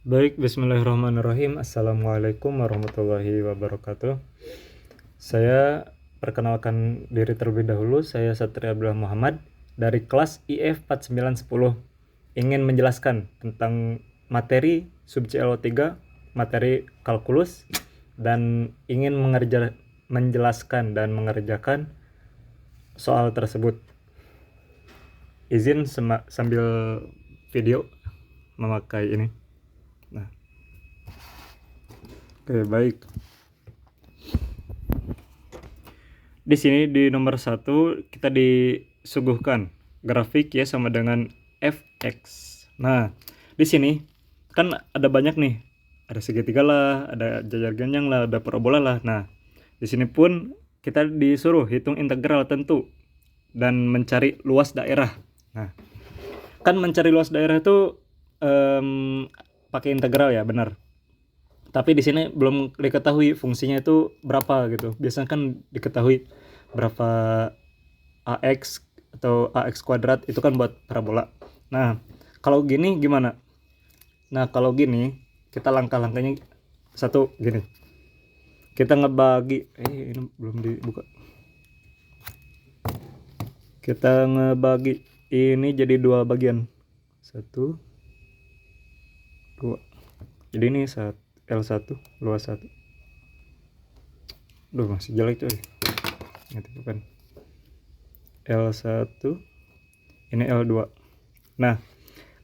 Baik, bismillahirrahmanirrahim. Assalamualaikum warahmatullahi wabarakatuh. Saya perkenalkan diri terlebih dahulu. Saya Satria Abdullah Muhammad dari kelas IF 4910. Ingin menjelaskan tentang materi sub CLO3, materi kalkulus, dan ingin menjelaskan dan mengerjakan soal tersebut. Izin sambil video memakai ini. Nah, oke, baik. Di sini di nomor 1 kita disuguhkan grafik ya sama dengan fx. Nah, di sini kan ada banyak nih. Ada segitiga lah, ada jajar genjang lah, ada parabola lah. Nah, di sini pun kita disuruh hitung integral tentu dan mencari luas daerah. Nah, kan mencari luas daerah itu pakai integral ya, benar. Tapi di sini belum diketahui fungsinya itu berapa gitu. Biasanya kan diketahui berapa AX atau AX kuadrat itu kan buat parabola. Nah, kalau gini gimana? Nah, kalau gini kita langkah-langkahnya satu gini. Kita ngebagi ini belum dibuka. Kita ngebagi ini jadi dua bagian. 1 2. Jadi ini L1 luas 1. Duh, masih jelek coy. Gitu kan. L1 ini L2. Nah,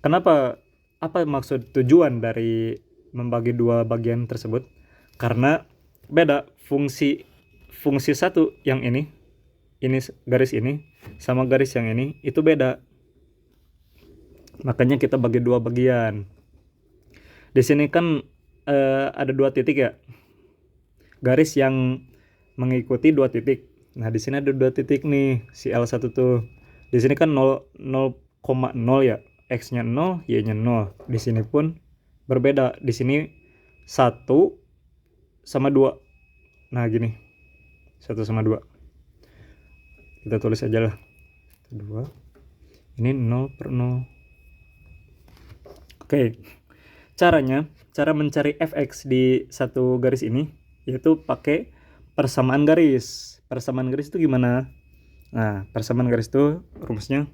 kenapa, apa maksud tujuan dari membagi dua bagian tersebut? Karena beda fungsi satu yang ini garis ini sama garis yang ini itu beda. Makanya kita bagi dua bagian. Di sini kan ada dua titik ya. Garis yang mengikuti dua titik. Nah, di sini ada dua titik nih, si L1 tuh. Di sini kan 0,0 ya. X-nya 0, Y-nya 0. Di sini pun berbeda. Di sini 1 sama 2. Nah, gini. 1 sama 2. Kita tulis aja lah. 2. Ini 0 per 0. Oke. Cara mencari fx di satu garis ini yaitu pakai persamaan garis. Persamaan garis itu gimana? Nah, persamaan garis itu rumusnya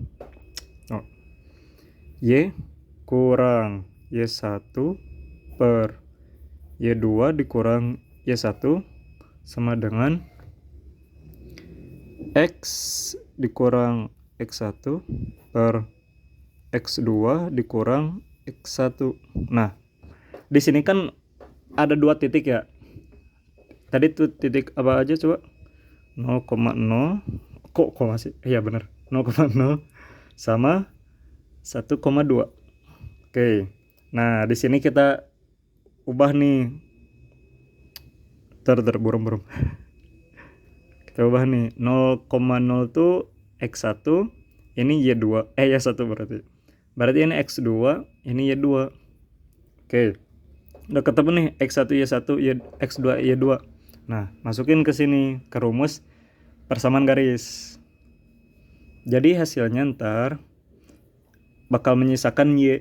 Y kurang Y1 per Y2 dikurang Y1 sama dengan X dikurang X1 per X2 dikurang X1. Nah, di sini kan ada dua titik ya. Tadi tuh titik apa aja coba? 0,0 kok masih? Iya benar. 0,0 sama 1,2. Oke. Nah, di sini kita ubah nih. Burung. Kita ubah nih. 0,0 tuh X1, ini Y2. Y1 berarti. Berarti ini X2, ini Y2. Oke. Udah ketemu nih X1 Y1, X2 Y2. Nah, masukin ke sini ke rumus persamaan garis. Jadi hasilnya ntar bakal menyisakan Y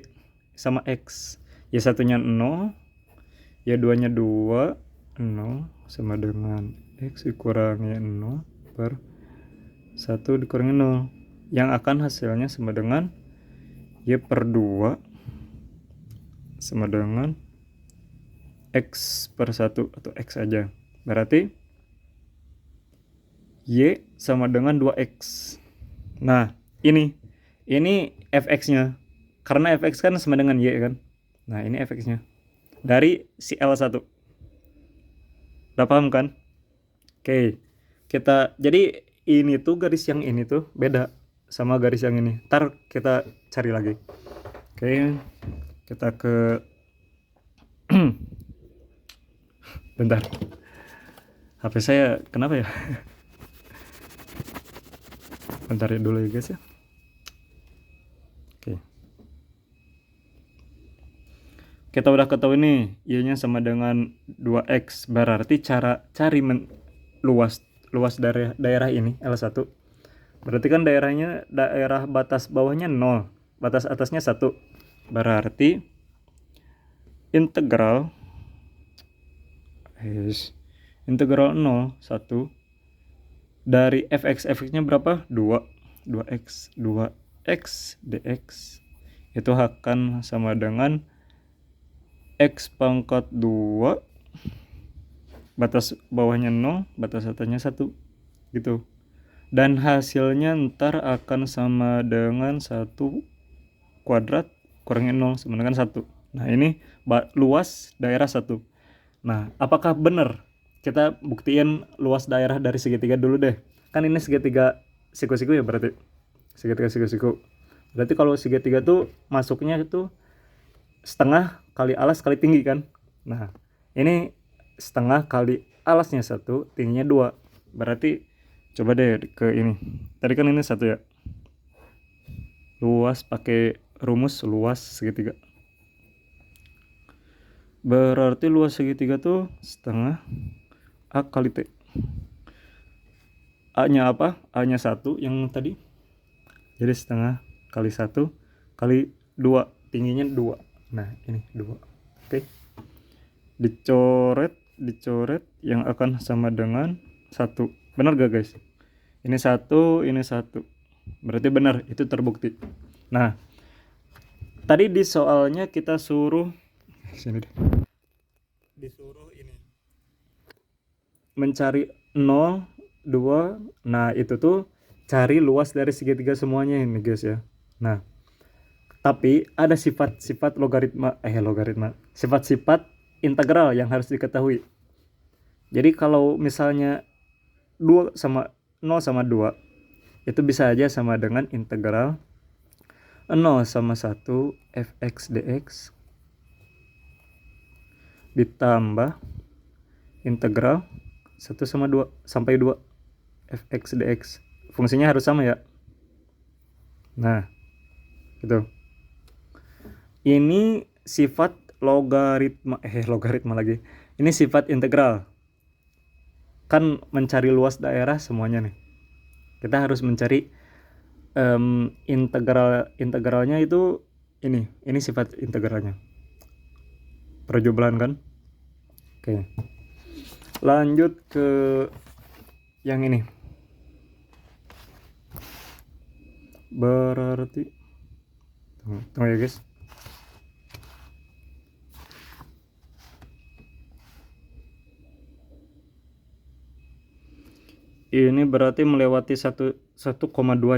sama X. Y1-nya 0, Y2-nya 2, 0 sama dengan X dikurangi 0 per 1 dikurangi 0. Yang akan hasilnya sama dengan Y per 2 sama dengan X per 1 atau X aja. Berarti Y sama dengan 2X. Nah, ini fx-nya. Karena fx kan sama dengan Y kan. Nah, ini fx-nya. Dari si L1. Udah paham kan? Oke. Jadi ini tuh garis yang ini tuh beda sama garis yang ini. Ntar kita cari lagi. Oke. Kita ke bentar. HP saya kenapa ya? Bentar dulu ya guys ya. Oke. Kita udah ketahui nih Y-nya sama dengan 2X. Berarti cara cari luas daerah ini L1. Berarti kan daerah batas bawahnya 0, batas atasnya 1. Berarti integral integral 0 1 dari fx-nya berapa? 2x dx itu akan sama dengan x pangkat 2 batas bawahnya 0, batas atasnya 1 gitu. Dan hasilnya ntar akan sama dengan 1 kuadrat kurangin 0 sama dengan 1. Nah ini luas daerah 1. Nah apakah benar? Kita buktiin luas daerah dari segitiga dulu deh. Kan ini segitiga siku-siku ya berarti. Segitiga siku-siku. Berarti kalau segitiga tuh masuknya itu setengah kali alas kali tinggi kan. Nah ini setengah kali alasnya 1, tingginya 2. Berarti coba deh ke ini. Tadi kan ini 1 ya. Luas pakai rumus luas segitiga. Berarti luas segitiga tuh setengah A kali T. A nya apa? A nya 1 yang tadi. Jadi setengah kali 1 kali 2. Tingginya 2. Nah ini 2. Oke. Dicoret yang akan sama dengan 1. Benar gak guys? Ini 1, ini 1. Berarti benar, itu terbukti. Nah tadi di soalnya kita suruh sini deh. Disuruh ini mencari 0, 2. Nah itu tuh cari luas dari segitiga semuanya ini guys ya. Nah tapi ada sifat-sifat sifat-sifat integral yang harus diketahui. Jadi kalau misalnya 0 sama 2 itu bisa aja sama dengan integral 0 sama 1 fx dx ditambah integral 1 sama 2 sampai 2 fx dx. Fungsinya harus sama ya. Nah gitu. Ini sifat logaritma lagi. Ini sifat integral. Kan mencari luas daerah semuanya nih. Kita harus mencari integralnya itu ini sifat integralnya. Perjumlahan kan? Oke. Lanjut ke yang ini. Berarti tunggu ya guys. Ini berarti melewati 1,2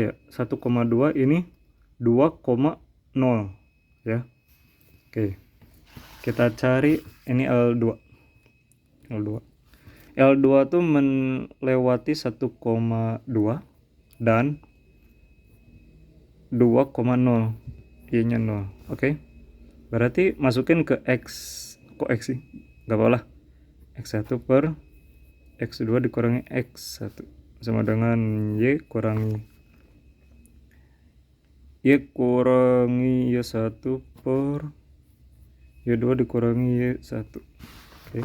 ya. 1,2 ini 2,0 ya. Oke. Kita cari ini L2. L2 tuh melewati 1,2 dan 2,0. Y-nya 0. Oke. Berarti masukin ke X. Kok X sih? Gak apa-apa lah. X1 per X2 dikurangi X1 sama dengan Y kurangi Y1 per Y2 dikurangi Y1. Oke.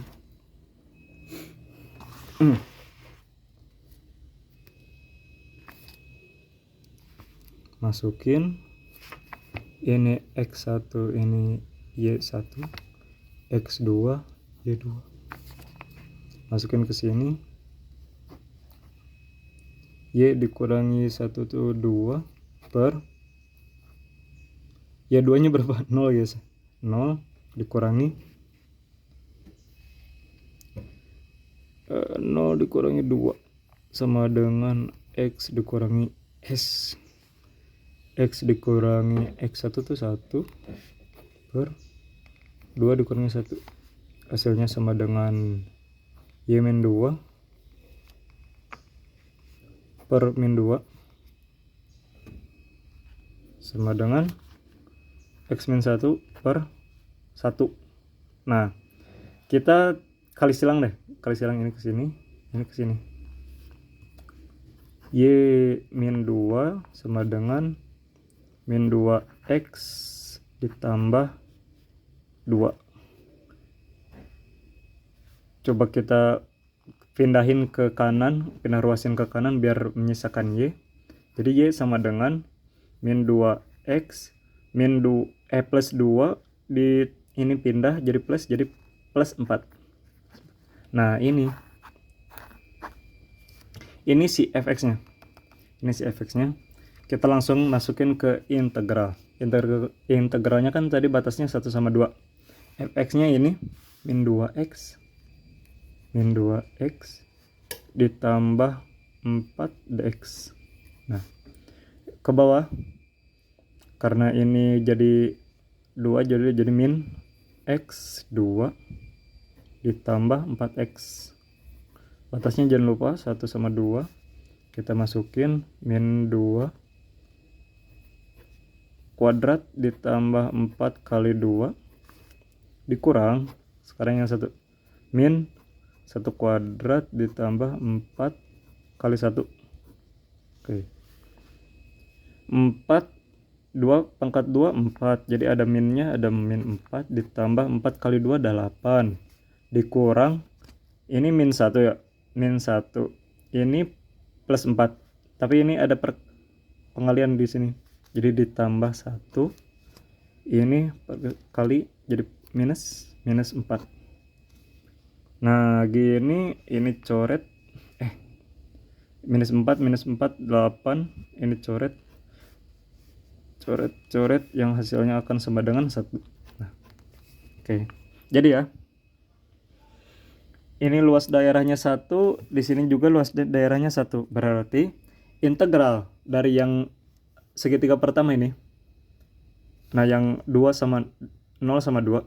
Masukin ini X1, ini Y1, X2, Y2. Masukin ke sini. Y dikurangi 1 tuh 2 per Y2 nya berapa? 0 guys. 0 dikurangi 0 dikurangi 2 sama dengan X dikurangi S. X dikurangi X1 tuh 1 per 2 dikurangi 1. Hasilnya sama dengan Y-2 per min 2 sama dengan X-1 per 1. Nah, kita kali silang ini ke sini, ini ke sini. Y-2 sama dengan min 2x ditambah 2. Coba kita pindahin ke kanan, pindah ruasin ke kanan biar menyisakan Y. Jadi Y sama dengan min 2x plus 2 ini pindah jadi plus 4. Nah, ini si fx-nya. Ini si fx-nya. Kita langsung masukin ke integral. Integralnya kan tadi batasnya 1 sama 2. Fx-nya ini min 2x ditambah 4 dx. Nah, ke bawah karena ini jadi 2 jadi min x 2 ditambah 4x. Batasnya jangan lupa 1 sama 2. Kita masukin min 2 kuadrat ditambah 4 kali 2 dikurang, sekarang yang satu, min 1 kuadrat ditambah 4 kali 1. Oke. 4 2 pangkat 2 4. Jadi ada minnya, ada min 4 ditambah 4 kali 2 8 dikurang ini min 1 ya. Min 1. Ini plus 4. Tapi ini ada pengalian di sini. Jadi ditambah 1. Ini kali jadi minus 4. Nah, gini ini coret minus 4 8, ini coret yang hasilnya akan sama dengan 1. Nah, oke. Jadi ya, ini luas daerahnya 1, di sini juga luas daerahnya 1. Berarti integral dari yang segitiga pertama ini, nah yang 2 sama 0 sama 2,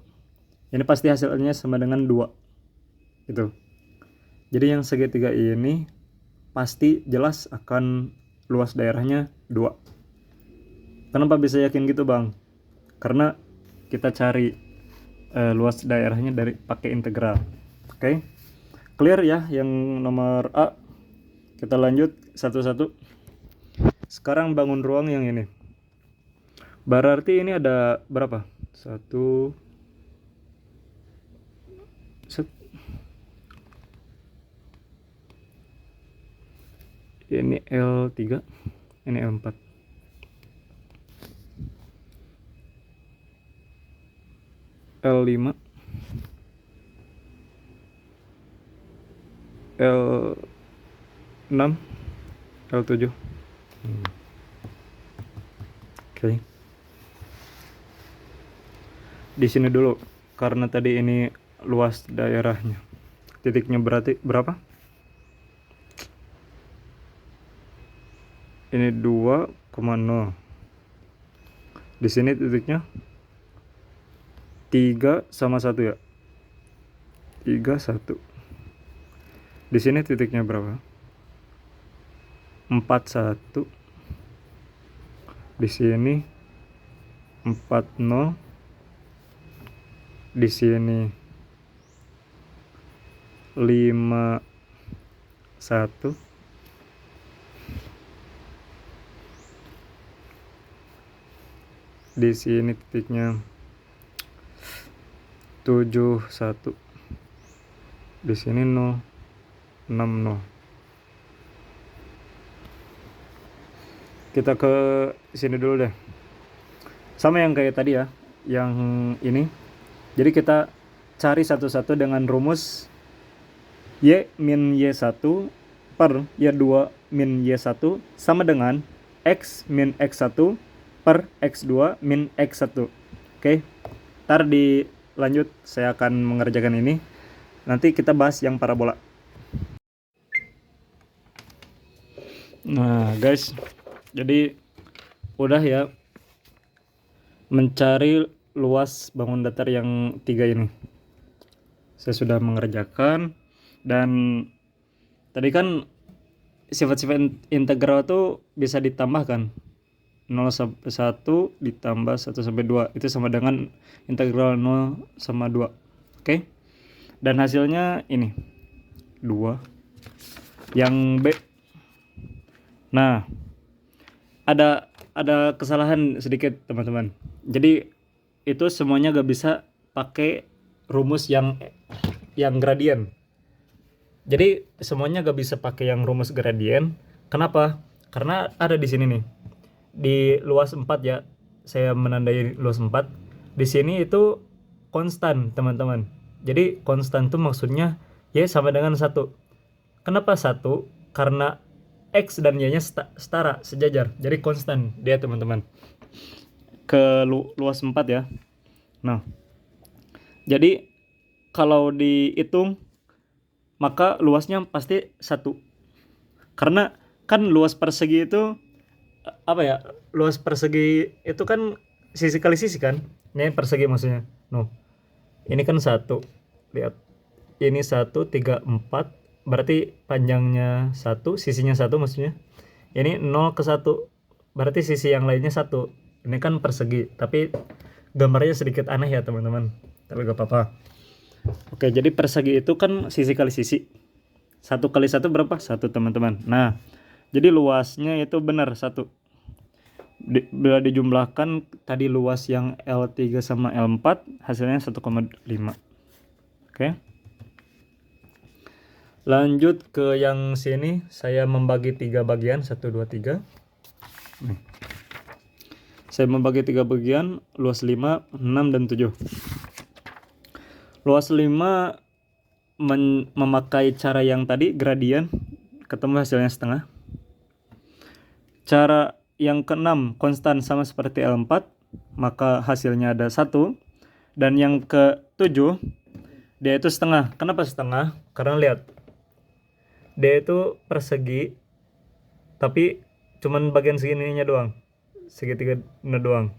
ini pasti hasilnya sama dengan 2 gitu. Jadi yang segitiga ini pasti jelas akan luas daerahnya 2. Kenapa bisa yakin gitu, Bang? Karena kita cari luas daerahnya dari pakai integral. Oke. Clear ya yang nomor A. Kita lanjut satu-satu. Sekarang bangun ruang yang ini. Berarti ini ada berapa? 1 ini L3, ini L4. L5, L6, L7. Oke. Di sini dulu karena tadi ini luas daerahnya. Titiknya berarti berapa? Ini 2,0. Di sini titiknya 3 sama 1 ya. 3 1. Di sini titiknya berapa? 4 1. Di sini 4 0. Di sini 5 1. Di sini titiknya 7 1. Di sini 0 6 0. Kita ke sini dulu deh. Sama yang kayak tadi ya, yang ini. Jadi kita cari satu-satu dengan rumus Y min Y1 per Y2 min Y1 sama dengan X min X1 per X2 min X1. Oke. Ntar dilanjut saya akan mengerjakan ini. Nanti kita bahas yang parabola. Nah, guys. Jadi udah ya mencari luas bangun datar yang 3 ini. Saya sudah mengerjakan, dan tadi kan sifat-sifat integral tuh bisa ditambahkan. 0 sampai 1 ditambah 1 sampai 2 itu sama dengan integral 0 sama 2. Oke. Dan hasilnya ini 2. Yang B. Nah, ada kesalahan sedikit, teman-teman. Jadi itu semuanya gak bisa pakai rumus yang gradien. Jadi semuanya gak bisa pakai yang rumus gradien. Kenapa? Karena ada di sini nih. Di luas 4 ya. Saya menandai luas 4. Di sini itu konstan teman-teman. Jadi konstan tuh maksudnya Y sama dengan 1. Kenapa 1? Karena X dan Y nya setara, sejajar, jadi konstan dia teman-teman. Ke luas 4 ya. Nah, jadi kalau dihitung maka luasnya pasti 1. Karena kan luas persegi itu apa ya? Luas persegi itu kan sisi kali sisi kan? Ini persegi maksudnya. No. Ini kan 1. Lihat. Ini 1 3 4, berarti panjangnya 1, sisinya 1 maksudnya. Ini 0 ke 1, berarti sisi yang lainnya 1. Ini kan persegi, tapi gambarnya sedikit aneh ya teman-teman, tapi gak apa-apa. Oke, jadi persegi itu kan sisi kali sisi. 1 kali 1 berapa? 1 teman-teman. Nah, jadi luasnya itu benar 1. Bila dijumlahkan tadi luas yang L3 sama L4 hasilnya 1,5. Oke. Lanjut ke yang sini, saya membagi 3 bagian, 1 2 3. Nih. Saya membagi 3 bagian, luas 5, 6 dan 7. Luas 5 memakai cara yang tadi, gradien, ketemu hasilnya setengah. Cara yang ke-6 konstan sama seperti L4, maka hasilnya ada 1. Dan yang ke-7 dia itu setengah. Kenapa setengah? Karena lihat, dia itu persegi tapi cuman bagian segininya doang, segitiga doang,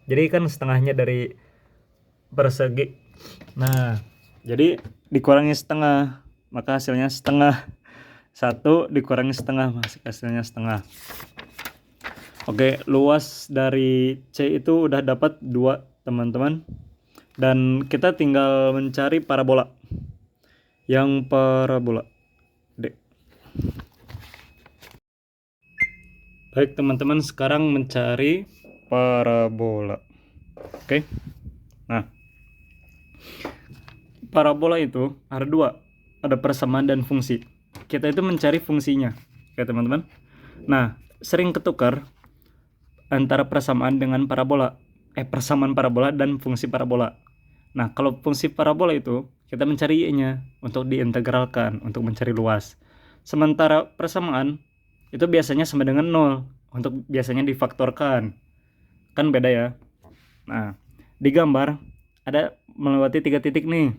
jadi kan setengahnya dari persegi. Nah, jadi dikurangi setengah, maka hasilnya setengah. 1 dikurangi setengah, hasilnya setengah. Oke, luas dari C itu udah dapat 2 teman-teman, dan kita tinggal mencari parabola. Yang parabola D. Baik teman-teman, sekarang mencari parabola. Oke. Nah, parabola itu ada 2, ada persamaan dan fungsi. Kita itu mencari fungsinya. Oke teman-teman. Nah, sering ketukar antara persamaan dengan parabola. Persamaan parabola dan fungsi parabola. Nah, kalau fungsi parabola itu kita mencari y-nya untuk diintegralkan, untuk mencari luas. Sementara persamaan itu biasanya sama dengan 0, untuk biasanya difaktorkan. Kan beda ya. Nah, di gambar ada melewati 3 titik nih.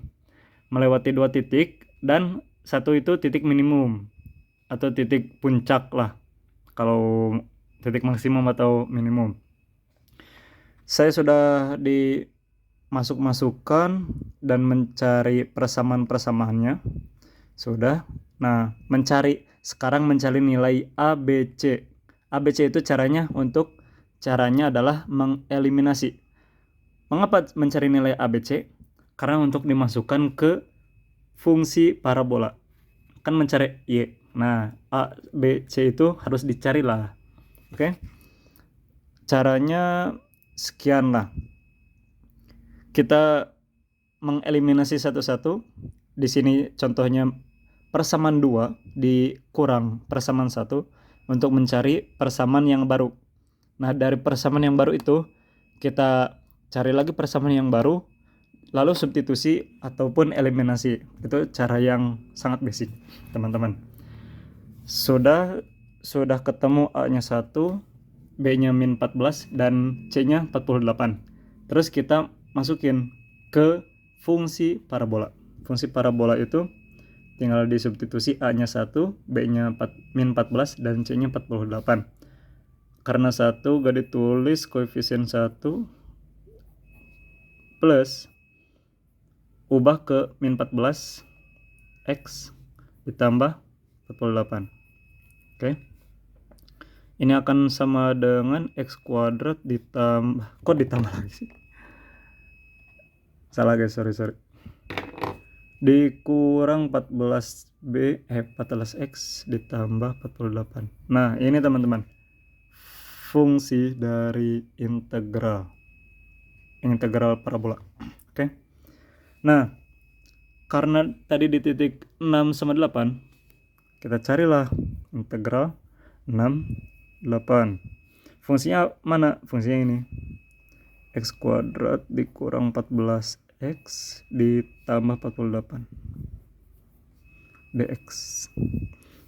Melewati 2 titik dan 1 itu titik minimum atau titik puncak lah. Kalau titik maksimum atau minimum. Saya sudah masukkan dan mencari persamaan-persamaannya. Sudah. Nah, sekarang mencari nilai ABC. ABC itu caranya adalah mengeliminasi. Mengapa mencari nilai ABC? Karena untuk dimasukkan ke fungsi parabola. Kan mencari Y. Nah, A, B, C itu harus dicari lah. Oke. Caranya sekian lah. Kita mengeliminasi satu-satu. Di sini contohnya persamaan 2 dikurang persamaan 1 untuk mencari persamaan yang baru. Nah, dari persamaan yang baru itu kita cari lagi persamaan yang baru, lalu substitusi ataupun eliminasi. Itu cara yang sangat basic, teman-teman. Sudah ketemu A-nya 1, B-nya min 14 dan C-nya 48. Terus kita masukin ke fungsi parabola. Fungsi parabola itu tinggal disubstitusi A-nya 1, B-nya min 14 dan C-nya 48. Karena 1 gak ditulis koefisien 1 plus ubah ke min 14 X ditambah 48. Oke. Ini akan sama dengan X kuadrat ditambah, kok ditambah lagi sih? Salah guys, sorry. Dikurang 14X ditambah 48. Nah, ini teman-teman, fungsi dari integral parabola. Oke. Nah, karena tadi di titik 6 sama 8, kita carilah integral 6, 8. Fungsinya mana? Fungsinya ini. X kuadrat dikurang 14 X ditambah 48 dx.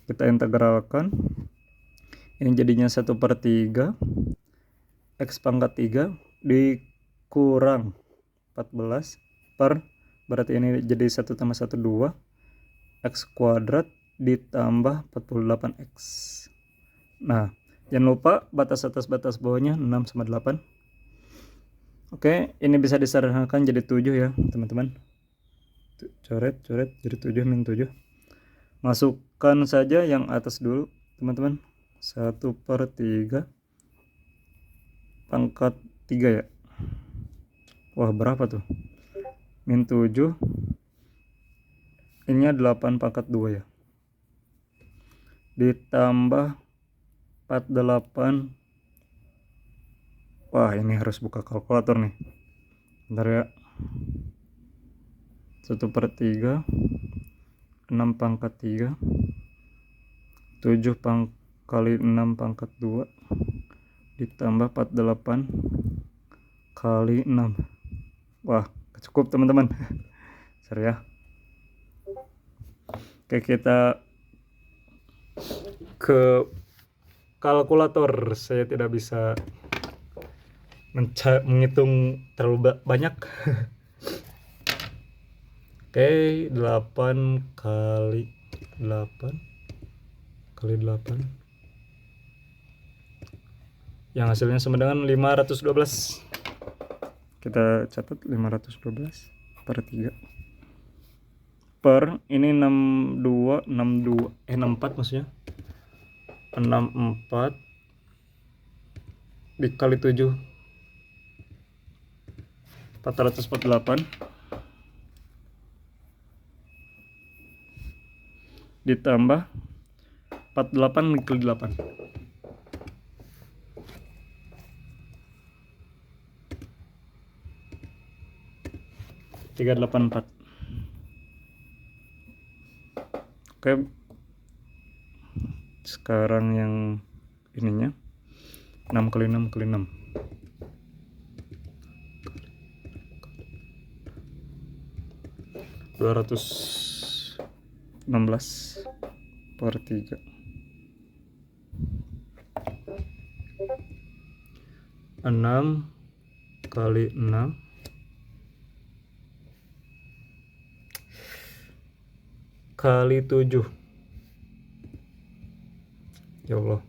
Kita integralkan, ini jadinya 1/3 X pangkat 3 dikurang 14 per, berarti ini jadi 1 tambah 1 2 X kuadrat ditambah 48X. Nah, jangan lupa batas atas batas bawahnya 6 sama 8. Oke, ini bisa disederhanakan jadi 7 ya teman-teman. Coret jadi 7 min 7. Masukkan saja yang atas dulu teman-teman. 1/3 pangkat 3 ya. Wah, berapa tuh? Min 7. Ini 8 pangkat 2 ya. Ditambah 48. Wah, ini harus buka kalkulator nih. Bentar ya. 1/3 6 pangkat 3 7 kali 6 pangkat 2 ditambah 48 kali 6. Wah, cukup teman-teman. Sorry ya. Oke, kita ke kalkulator. Saya tidak bisa menghitung terlalu banyak. Oke, 8 kali 8 kali 8 yang hasilnya sama dengan 512. Kita catat 512 per 3 per ini 64 maksudnya 64 dikali 7 448 ditambah 48 dikali 8 384. Oke, sekarang yang ininya 6 kali 6 kali 6 216 per 3 6 kali 6 kali 7. Ya Allah,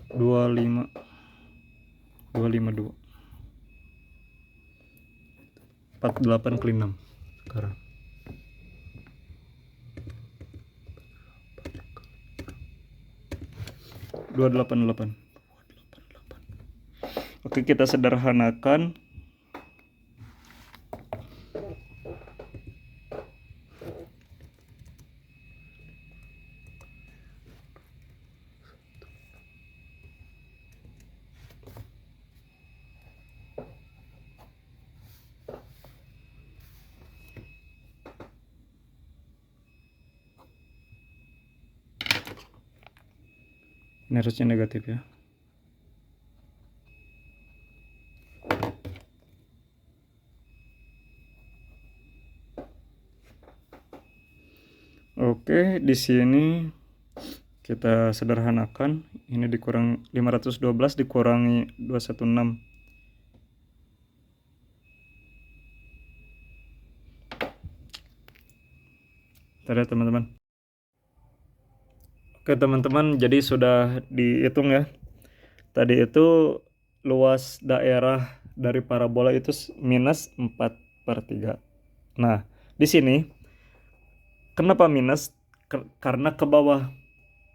252 48 kali 6 sekarang 288. Oke, kita sederhanakan. Ini harusnya negatif ya. Oke, di sini kita sederhanakan. Ini dikurang 512 dikurangi 216. Bentar ya teman-teman. Oke teman-teman, jadi sudah dihitung ya. Tadi itu luas daerah dari parabola itu minus 4/3. Nah, di sini kenapa minus? Karena ke bawah.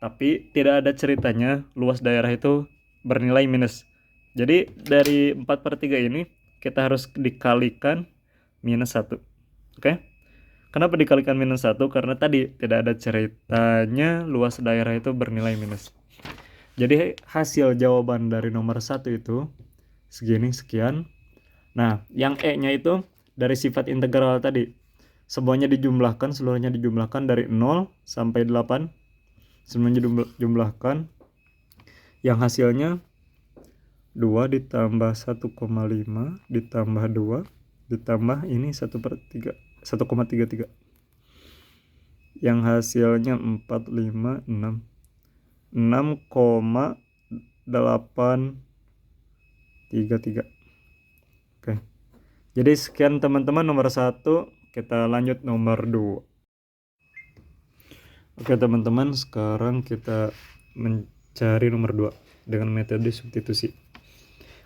Tapi tidak ada ceritanya luas daerah itu bernilai minus. Jadi dari 4/3 ini kita harus dikalikan minus 1. Oke? Kenapa dikalikan minus 1? Karena tadi tidak ada ceritanya luas daerah itu bernilai minus. Jadi hasil jawaban dari nomor 1 itu segini, sekian. Nah, yang E-nya itu dari sifat integral tadi. Semuanya dijumlahkan dari 0 sampai 8. Semuanya dijumlahkan. Yang hasilnya 2 ditambah 1,5 ditambah 2 ditambah ini 1/3 1,33 yang hasilnya 456 6,833. Oke. Jadi sekian teman-teman nomor 1, kita lanjut nomor 2. Oke teman-teman, sekarang kita mencari nomor 2 dengan metode substitusi.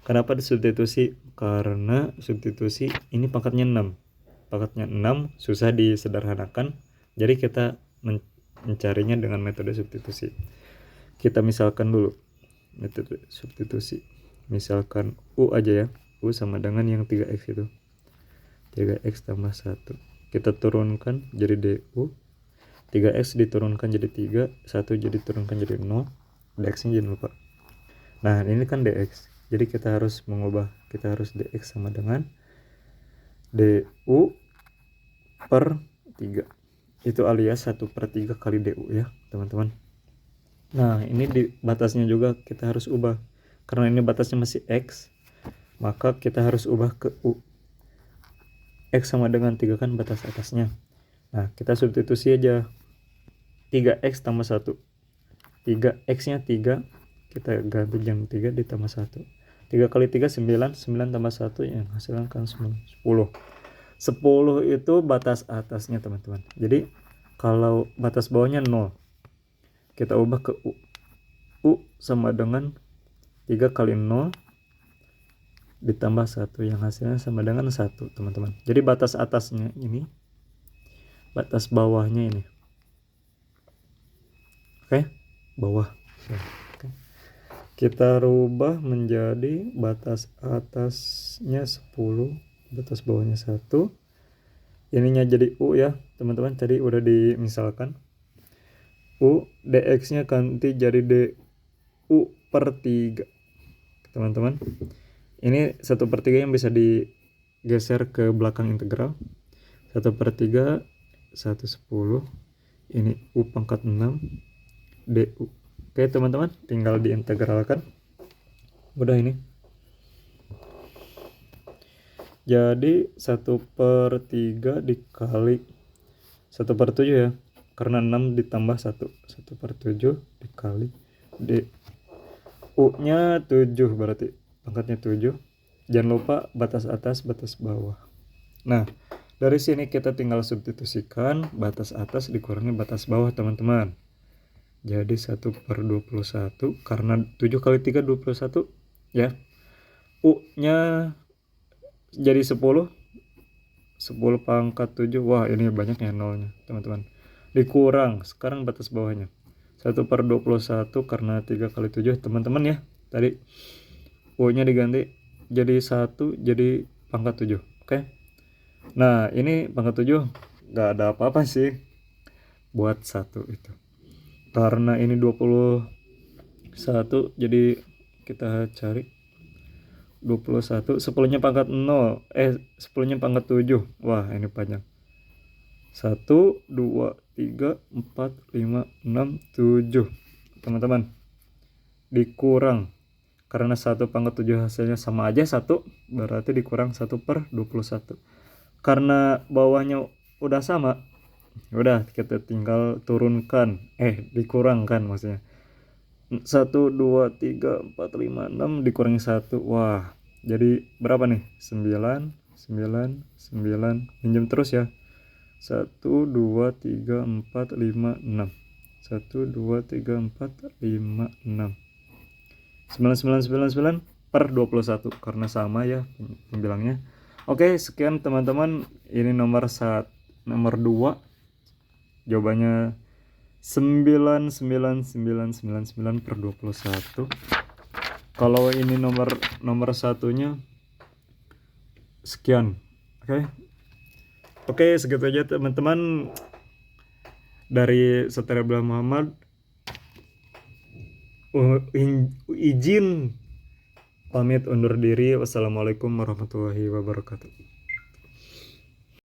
Kenapa disubstitusi? Karena substitusi ini pangkatnya 6. Pangkatnya 6 susah disederhanakan. Jadi kita mencarinya dengan metode substitusi. Kita misalkan dulu metode substitusi. Misalkan U aja ya. U sama dengan yang 3x itu. 3x tambah 1. Kita turunkan jadi DU. 3x diturunkan jadi 3. 1 jadi turunkan jadi 0. DX-nya jangan lupa. Nah ini kan DX. Jadi kita harus mengubah. Kita harus DX sama dengan DU per 3. Itu alias 1/3 kali DU ya teman-teman. Nah ini di batasnya juga kita harus ubah. Karena ini batasnya masih X, maka kita harus ubah ke U. X sama dengan 3 kan batas atasnya. Nah kita substitusi aja. 3x tambah 1. 3x nya 3. Kita ganti jam 3 ditambah 1. 3 kali 3 9. 9 tambah 1 yang hasilkan kan 10. 10 itu batas atasnya teman-teman. Jadi kalau batas bawahnya 0, kita ubah ke U. U sama dengan 3 kali 0 ditambah 1 yang hasilnya sama dengan 1 teman-teman. Jadi batas atasnya ini, batas bawahnya ini. Oke, bawah. Oke. Kita rubah menjadi batas atasnya 10, batas bawahnya 1. Ininya jadi U ya teman-teman, tadi udah dimisalkan. U, dx-nya ganti jadi DU per 3 teman-teman. Ini 1/3 yang bisa digeser ke belakang integral. 1/3 1/10. Ini U pangkat 6 DU. Oke teman-teman, tinggal diintegralkan. Udah ini. Jadi 1/3 dikali 1/7 ya. Karena 6 ditambah 1. 1/7 dikali D. U-nya 7 berarti. Pangkatnya 7. Jangan lupa batas atas, batas bawah. Nah, dari sini kita tinggal substitusikan batas atas dikurangi batas bawah teman-teman. Jadi 1/21 karena 7 kali 3 21 ya. U-nya jadi 10. 10 pangkat 7. Wah, ini banyak ya nolnya, teman-teman. Dikurang sekarang batas bawahnya. 1/21 karena 3 kali 7, teman-teman ya. Tadi U-nya diganti jadi 1 jadi pangkat 7. Oke. Nah, ini pangkat 7 enggak ada apa-apa sih buat 1 itu. Karena ini 21, jadi kita cari 21, 10-nya pangkat 0, 10-nya pangkat 7. Wah, ini panjang. 1, 2, 3, 4, 5, 6, 7. Teman-teman, dikurang. Karena 1 pangkat 7 hasilnya sama aja 1, berarti dikurang 1/21. Karena bawahnya udah sama, udah kita tinggal turunkan, dikurangkan maksudnya. 1, 2, 3, 4, 5, 6 dikurangi 1. Wah, jadi berapa nih? 9, 9, 9. Pinjam terus ya. 1, 2, 3, 4, 5, 6. 1, 2, 3, 4, 5, 6. 9,999/21 karena sama ya pembilangnya. Oke, sekian teman-teman. Ini nomor 2. Jawabannya 99999/21. Kalau ini nomor satunya sekian. Oke, segitu aja teman-teman dari Satria Abdullah Muhammad. Izin pamit undur diri. Wassalamualaikum warahmatullahi wabarakatuh.